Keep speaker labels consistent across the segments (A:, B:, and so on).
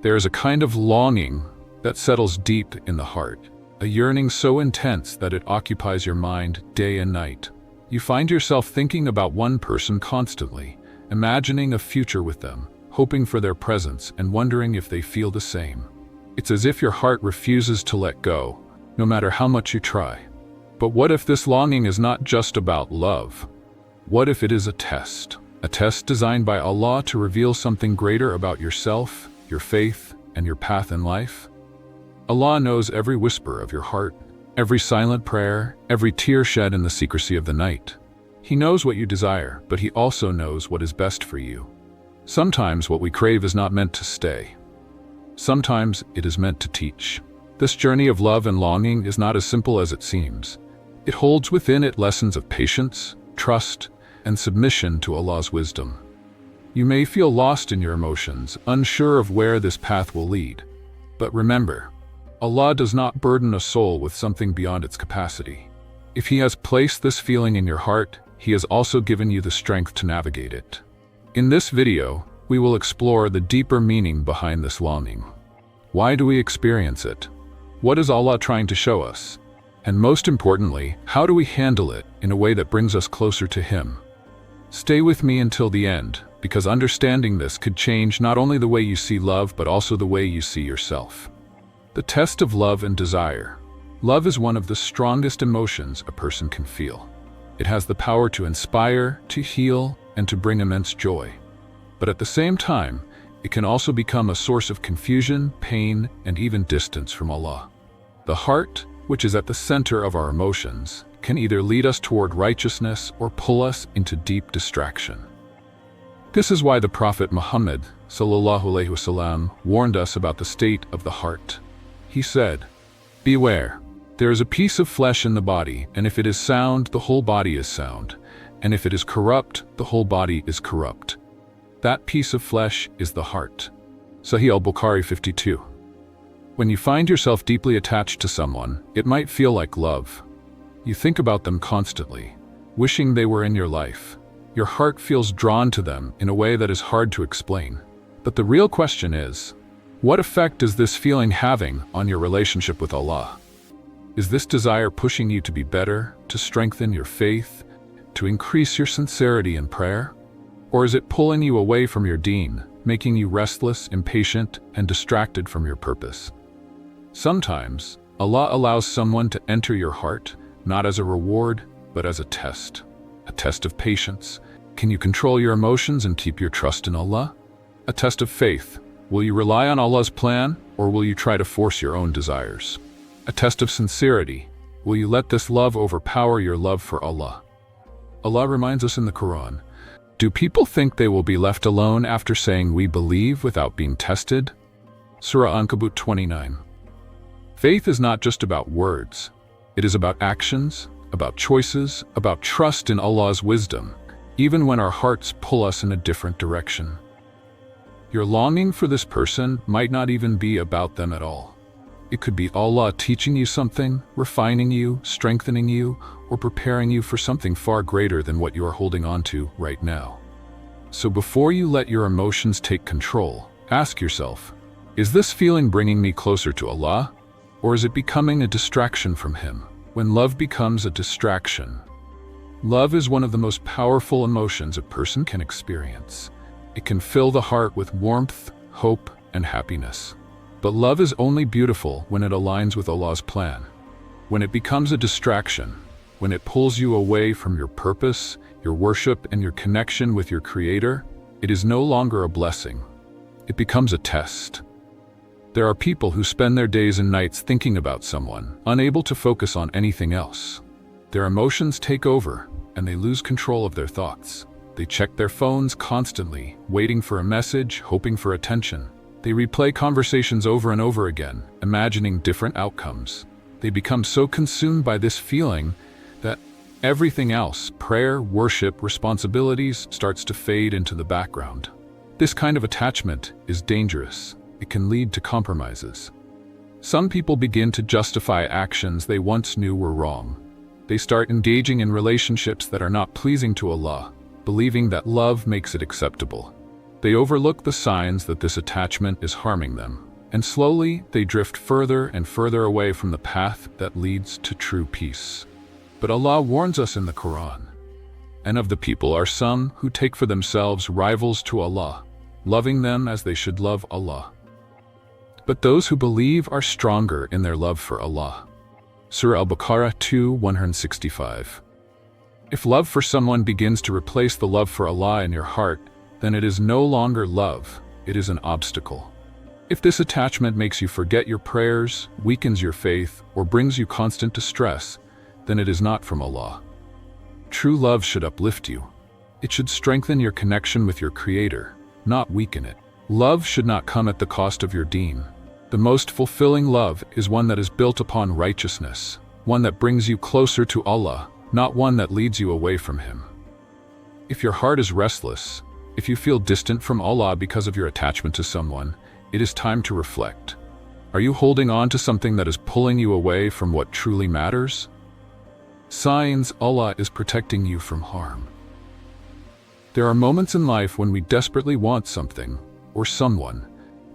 A: There is a kind of longing that settles deep in the heart, a yearning so intense that it occupies your mind day and night. You find yourself thinking about one person constantly, imagining a future with them, hoping for their presence and wondering if they feel the same. It's as if your heart refuses to let go, no matter how much you try. But what if this longing is not just about love? What if it is a test designed by Allah to reveal something greater about yourself, your faith, and your path in life? Allah knows every whisper of your heart, every silent prayer, every tear shed in the secrecy of the night. He knows what you desire, but He also knows what is best for you. Sometimes what we crave is not meant to stay. Sometimes it is meant to teach. This journey of love and longing is not as simple as it seems. It holds within it lessons of patience, trust, and submission to Allah's wisdom. You may feel lost in your emotions, unsure of where this path will lead. But remember, Allah does not burden a soul with something beyond its capacity. If He has placed this feeling in your heart, He has also given you the strength to navigate it. In this video, we will explore the deeper meaning behind this longing. Why do we experience it? What is Allah trying to show us? And most importantly, how do we handle it in a way that brings us closer to Him? Stay with me until the end, because understanding this could change not only the way you see love, but also the way you see yourself. The test of love and desire. Love is one of the strongest emotions a person can feel. It has the power to inspire, to heal, and to bring immense joy. But at the same time, it can also become a source of confusion, pain, and even distance from Allah. The heart, which is at the center of our emotions, can either lead us toward righteousness or pull us into deep distraction. This is why the Prophet Muhammad ﷺ warned us about the state of the heart. He said, "Beware, there is a piece of flesh in the body, and if it is sound, the whole body is sound, and if it is corrupt, the whole body is corrupt. That piece of flesh is the heart." Sahih al-Bukhari 52. When you find yourself deeply attached to someone, it might feel like love. You think about them constantly, wishing they were in your life. Your heart feels drawn to them in a way that is hard to explain. But the real question is, what effect is this feeling having on your relationship with Allah? Is this desire pushing you to be better, to strengthen your faith, to increase your sincerity in prayer? Or is it pulling you away from your deen, making you restless, impatient, and distracted from your purpose? Sometimes, Allah allows someone to enter your heart, not as a reward, but as a test of patience. Can you control your emotions and keep your trust in Allah? A test of faith. Will you rely on Allah's plan, or will you try to force your own desires? A test of sincerity. Will you let this love overpower your love for Allah? Allah reminds us in the Quran, "Do people think they will be left alone after saying we believe without being tested?" Surah Ankabut 29. Faith is not just about words. It is about actions, about choices, about trust in Allah's wisdom, even when our hearts pull us in a different direction. Your longing for this person might not even be about them at all. It could be Allah teaching you something, refining you, strengthening you, or preparing you for something far greater than what you are holding on to right now. So before you let your emotions take control, ask yourself, is this feeling bringing me closer to Allah, or is it becoming a distraction from Him? When love becomes a distraction, love is one of the most powerful emotions a person can experience. It can fill the heart with warmth, hope, and happiness. But love is only beautiful when it aligns with Allah's plan. When it becomes a distraction, when it pulls you away from your purpose, your worship, and your connection with your Creator, it is no longer a blessing. It becomes a test. There are people who spend their days and nights thinking about someone, unable to focus on anything else. Their emotions take over, and they lose control of their thoughts. They check their phones constantly, waiting for a message, hoping for attention. They replay conversations over and over again, imagining different outcomes. They become so consumed by this feeling that everything else, prayer, worship, responsibilities, starts to fade into the background. This kind of attachment is dangerous. It can lead to compromises. Some people begin to justify actions they once knew were wrong. They start engaging in relationships that are not pleasing to Allah, believing that love makes it acceptable. They overlook the signs that this attachment is harming them, and slowly they drift further and further away from the path that leads to true peace. But Allah warns us in the Quran, "And of the people are some who take for themselves rivals to Allah, loving them as they should love Allah. But those who believe are stronger in their love for Allah." Surah Al-Baqarah 2:165. If love for someone begins to replace the love for Allah in your heart, then it is no longer love, it is an obstacle. If this attachment makes you forget your prayers, weakens your faith, or brings you constant distress, then it is not from Allah. True love should uplift you. It should strengthen your connection with your Creator, not weaken it. Love should not come at the cost of your deen. The most fulfilling love is one that is built upon righteousness, one that brings you closer to Allah, not one that leads you away from Him. If your heart is restless, if you feel distant from Allah because of your attachment to someone, it is time to reflect. Are you holding on to something that is pulling you away from what truly matters? Signs Allah is protecting you from harm. There are moments in life when we desperately want something or someone,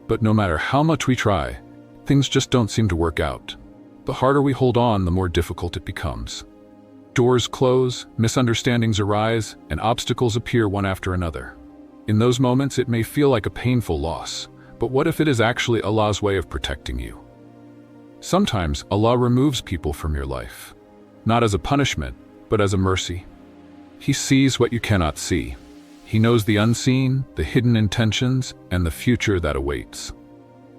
A: but no matter how much we try, things just don't seem to work out. The harder we hold on, the more difficult it becomes. Doors close, misunderstandings arise, and obstacles appear one after another. In those moments, it may feel like a painful loss, but what if it is actually Allah's way of protecting you? Sometimes Allah removes people from your life, not as a punishment, but as a mercy. He sees what you cannot see. He knows the unseen, the hidden intentions, and the future that awaits.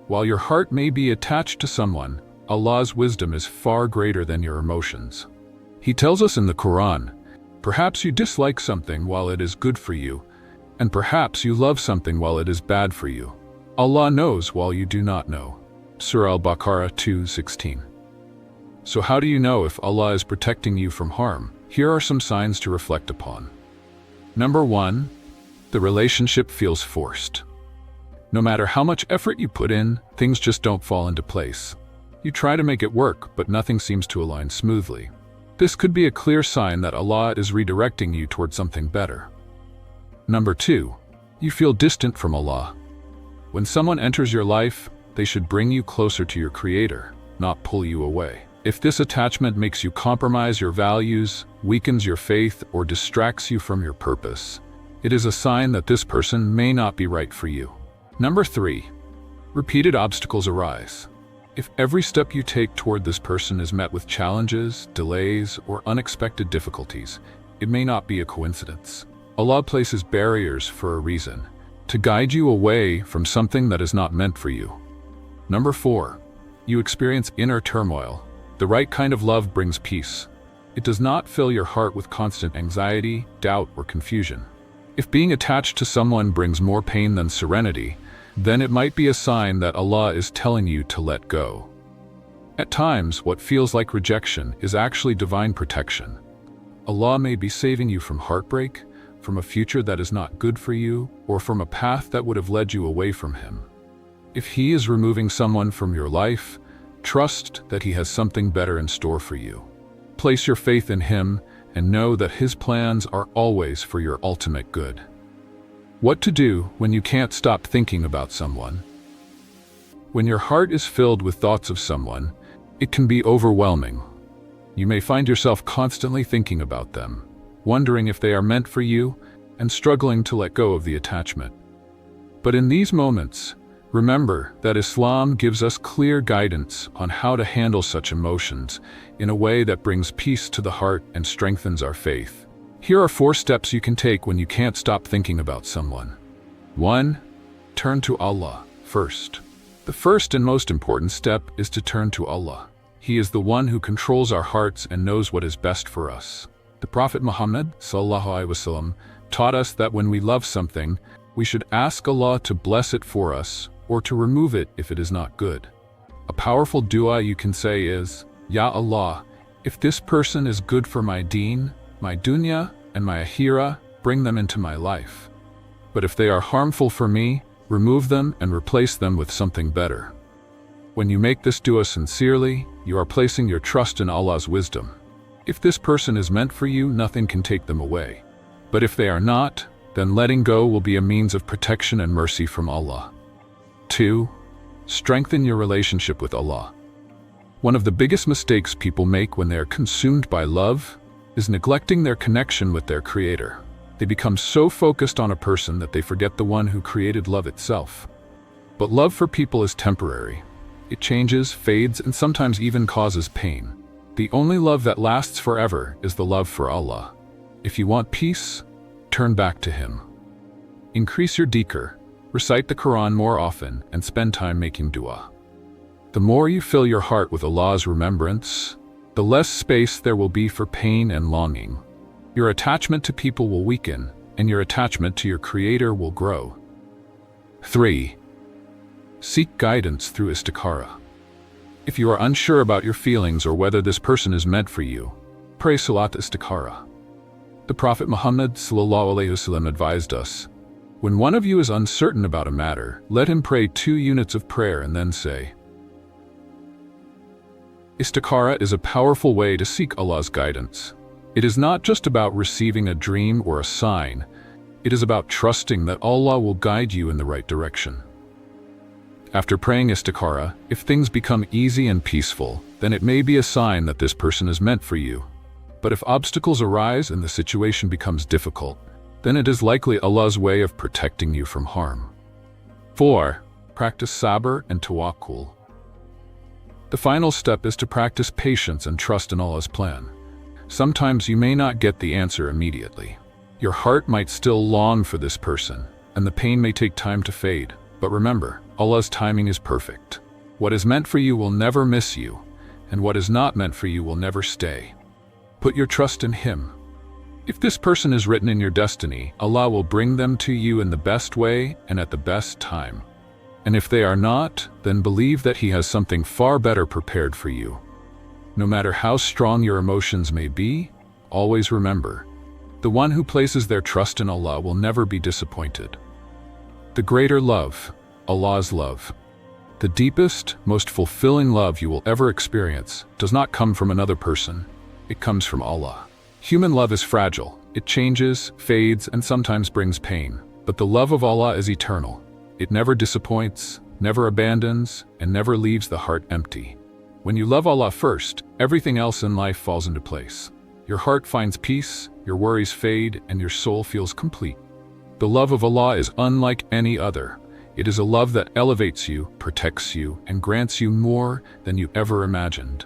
A: While your heart may be attached to someone, Allah's wisdom is far greater than your emotions. He tells us in the Quran, "Perhaps you dislike something while it is good for you, and perhaps you love something while it is bad for you. Allah knows while you do not know." Surah Al-Baqarah 2:16. So how do you know if Allah is protecting you from harm? Here are some signs to reflect upon. Number 1, the relationship feels forced. No matter how much effort you put in, things just don't fall into place. You try to make it work, but nothing seems to align smoothly. This could be a clear sign that Allah is redirecting you toward something better. Number 2, you feel distant from Allah. When someone enters your life, they should bring you closer to your Creator, not pull you away. If this attachment makes you compromise your values, weakens your faith, or distracts you from your purpose, it is a sign that this person may not be right for you. Number 3, repeated obstacles arise. If every step you take toward this person is met with challenges, delays, or unexpected difficulties, it may not be a coincidence. Allah places barriers for a reason, to guide you away from something that is not meant for you. Number 4, you experience inner turmoil. The right kind of love brings peace. It does not fill your heart with constant anxiety, doubt, or confusion. If being attached to someone brings more pain than serenity, then it might be a sign that Allah is telling you to let go. At times, what feels like rejection is actually divine protection. Allah may be saving you from heartbreak, from a future that is not good for you, or from a path that would have led you away from Him. If He is removing someone from your life, trust that He has something better in store for you. Place your faith in Him and know that His plans are always for your ultimate good. What to do when you can't stop thinking about someone? When your heart is filled with thoughts of someone, it can be overwhelming. You may find yourself constantly thinking about them, wondering if they are meant for you, and struggling to let go of the attachment. But in these moments, remember that Islam gives us clear guidance on how to handle such emotions in a way that brings peace to the heart and strengthens our faith. Here are 4 steps you can take when you can't stop thinking about someone. 1. Turn to Allah first. The first and most important step is to turn to Allah. He is the one who controls our hearts and knows what is best for us. The Prophet Muhammad ﷺ taught us that when we love something, we should ask Allah to bless it for us or to remove it if it is not good. A powerful dua you can say is, "Ya Allah, if this person is good for my deen, my dunya, and my akhirah, bring them into my life. But if they are harmful for me, remove them and replace them with something better." When you make this dua sincerely, you are placing your trust in Allah's wisdom. If this person is meant for you, nothing can take them away. But if they are not, then letting go will be a means of protection and mercy from Allah. 2. Strengthen your relationship with Allah. One of the biggest mistakes people make when they are consumed by love is neglecting their connection with their Creator. They become so focused on a person that they forget the one who created love itself. But love for people is temporary. It changes, fades, and sometimes even causes pain. The only love that lasts forever is the love for Allah. If you want peace, turn back to Him. Increase your dhikr, recite the Quran more often, and spend time making dua. The more you fill your heart with Allah's remembrance, the less space there will be for pain and longing. Your attachment to people will weaken, and your attachment to your Creator will grow. 3. Seek guidance through Istikhara. If you are unsure about your feelings or whether this person is meant for you, pray Salat Istikhara. The Prophet Muhammad ﷺ advised us, when one of you is uncertain about a matter, let him pray 2 units of prayer and then say. Istikhara is a powerful way to seek Allah's guidance. It is not just about receiving a dream or a sign. It is about trusting that Allah will guide you in the right direction. After praying Istikhara, if things become easy and peaceful, then it may be a sign that this person is meant for you. But if obstacles arise and the situation becomes difficult, then it is likely Allah's way of protecting you from harm. 4. Practice sabr and tawakkul. The final step is to practice patience and trust in Allah's plan. Sometimes you may not get the answer immediately. Your heart might still long for this person, and the pain may take time to fade. But remember, Allah's timing is perfect. What is meant for you will never miss you, and what is not meant for you will never stay. Put your trust in Him. If this person is written in your destiny, Allah will bring them to you in the best way and at the best time. And if they are not, then believe that He has something far better prepared for you. No matter how strong your emotions may be, always remember, the one who places their trust in Allah will never be disappointed. The greater love, Allah's love, the deepest, most fulfilling love you will ever experience, does not come from another person. It comes from Allah. Human love is fragile. It changes, fades, and sometimes brings pain. But the love of Allah is eternal. It never disappoints, never abandons, and never leaves the heart empty. When you love Allah first, everything else in life falls into place. Your heart finds peace, your worries fade, and your soul feels complete. The love of Allah is unlike any other. It is a love that elevates you, protects you, and grants you more than you ever imagined.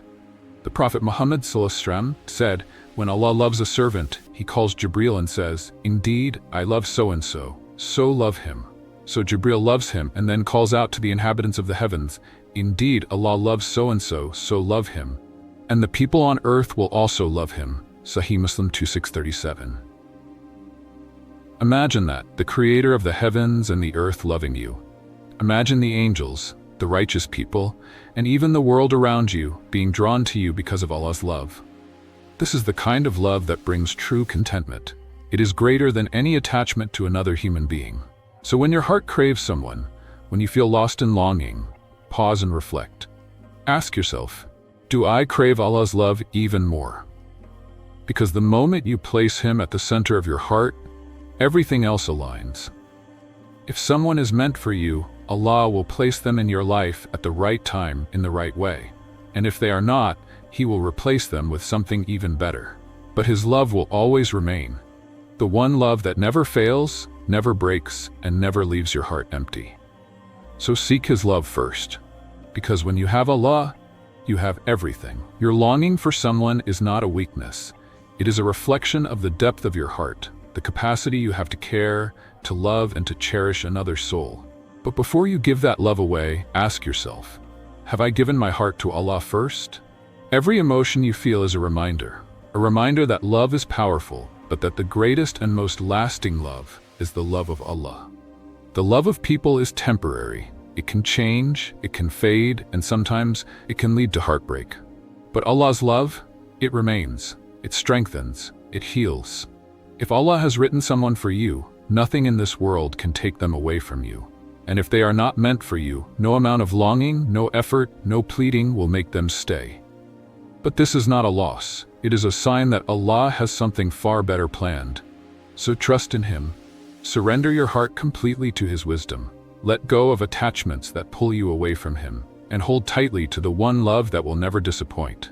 A: The Prophet Muhammad ﷺ said, when Allah loves a servant, He calls Jibreel and says, "Indeed, I love so-and-so, so love him." So Jibreel loves him and then calls out to the inhabitants of the heavens, "Indeed, Allah loves so-and-so, so love him. And the people on earth will also love him." Sahih Muslim 2637. Imagine that, the Creator of the heavens and the earth loving you. Imagine the angels, the righteous people, and even the world around you being drawn to you because of Allah's love. This is the kind of love that brings true contentment. It is greater than any attachment to another human being. So when your heart craves someone, when you feel lost in longing, pause and reflect. Ask yourself, do I crave Allah's love even more? Because the moment you place Him at the center of your heart, everything else aligns. If someone is meant for you, Allah will place them in your life at the right time in the right way. And if they are not, He will replace them with something even better. But His love will always remain. The one love that never fails, never breaks, and never leaves your heart empty. So seek His love first. Because when you have Allah, you have everything. Your longing for someone is not a weakness. It is a reflection of the depth of your heart, the capacity you have to care, to love, and to cherish another soul. But before you give that love away, ask yourself, have I given my heart to Allah first? Every emotion you feel is a reminder that love is powerful, but that the greatest and most lasting love is the love of Allah. The love of people is temporary. It can change, it can fade, and sometimes it can lead to heartbreak. But Allah's love, it remains, it strengthens, it heals. If Allah has written someone for you, nothing in this world can take them away from you. And if they are not meant for you, no amount of longing, no effort, no pleading will make them stay. But this is not a loss. It is a sign that Allah has something far better planned. So trust in Him, Surrender your heart completely to His wisdom. Let go of attachments that pull you away from Him, and hold tightly to the one love that will never disappoint.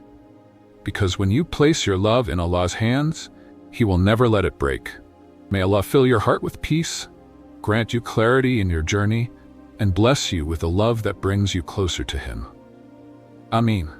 A: Because when you place your love in Allah's hands, He will never let it break. May Allah fill your heart with peace, grant you clarity in your journey, and bless you with a love that brings you closer to Him. Ameen.